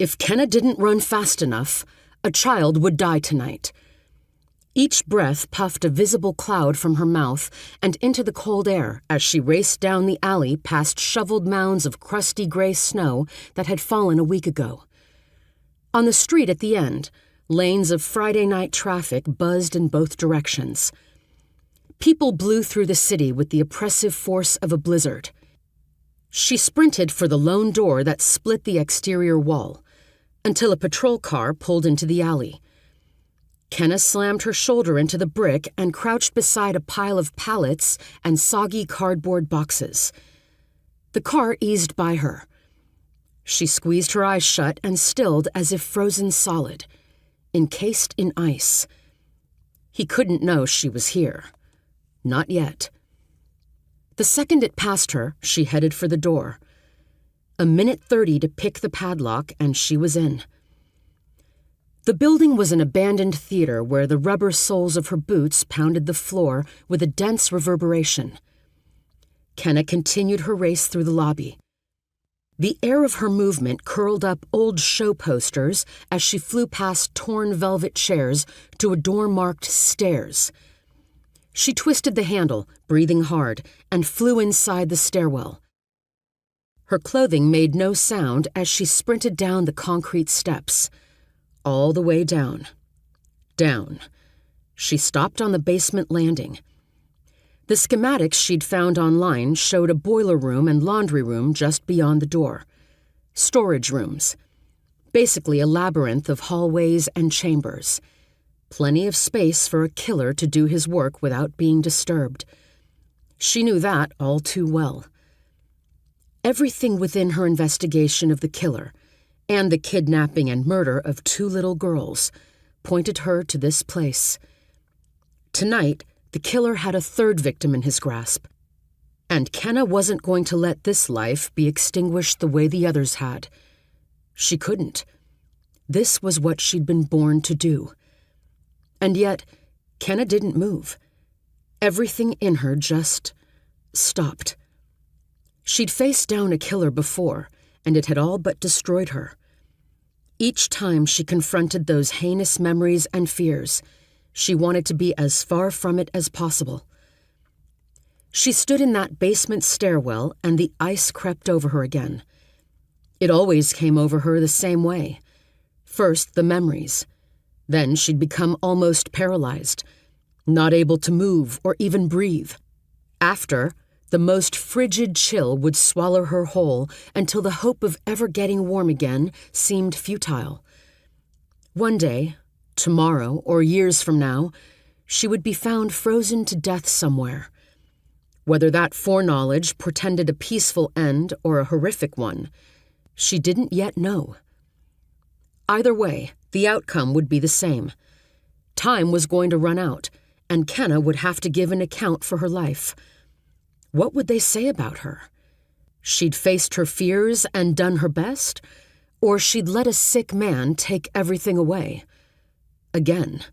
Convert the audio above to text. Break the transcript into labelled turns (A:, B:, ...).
A: If Kenna didn't run fast enough, a child would die tonight. Each breath puffed a visible cloud from her mouth and into the cold air as she raced down the alley past shoveled mounds of crusty gray snow that had fallen a week ago. On the street at the end, lanes of Friday night traffic buzzed in both directions. People blew through the city with the oppressive force of a blizzard. She sprinted for the lone door that split the exterior wall, until a patrol car pulled into the alley. Kenna slammed her shoulder into the brick and crouched beside a pile of pallets and soggy cardboard boxes. The car eased by her. She squeezed her eyes shut and stilled as if frozen solid, encased in ice. He couldn't know she was here. Not yet. The second it passed her, she headed for the door. 1:30 to pick the padlock, and she was in. The building was an abandoned theater where the rubber soles of her boots pounded the floor with a dense reverberation. Kenna continued her race through the lobby. The air of her movement curled up old show posters as she flew past torn velvet chairs to a door-marked stairs. She twisted the handle, breathing hard, and flew inside the stairwell. Her clothing made no sound as she sprinted down the concrete steps. All the way down. Down. She stopped on the basement landing. The schematics she'd found online showed a boiler room and laundry room just beyond the door. Storage rooms. Basically a labyrinth of hallways and chambers. Plenty of space for a killer to do his work without being disturbed. She knew that all too well. Everything within her investigation of the killer, and the kidnapping and murder of 2 little girls, pointed her to this place. Tonight, the killer had a 3rd victim in his grasp, and Kenna wasn't going to let this life be extinguished the way the others had. She couldn't. This was what she'd been born to do. And yet, Kenna didn't move. Everything in her just stopped. She'd faced down a killer before, and it had all but destroyed her. Each time she confronted those heinous memories and fears, she wanted to be as far from it as possible. She stood in that basement stairwell, and the ice crept over her again. It always came over her the same way. First, the memories. Then she'd become almost paralyzed, not able to move or even breathe. After, the most frigid chill would swallow her whole until the hope of ever getting warm again seemed futile. One day, tomorrow or years from now, she would be found frozen to death somewhere. Whether that foreknowledge portended a peaceful end or a horrific one, she didn't yet know. Either way, the outcome would be the same. Time was going to run out, and Kenna would have to give an account for her life. What would they say about her? She'd faced her fears and done her best, or she'd let a sick man take everything away. Again.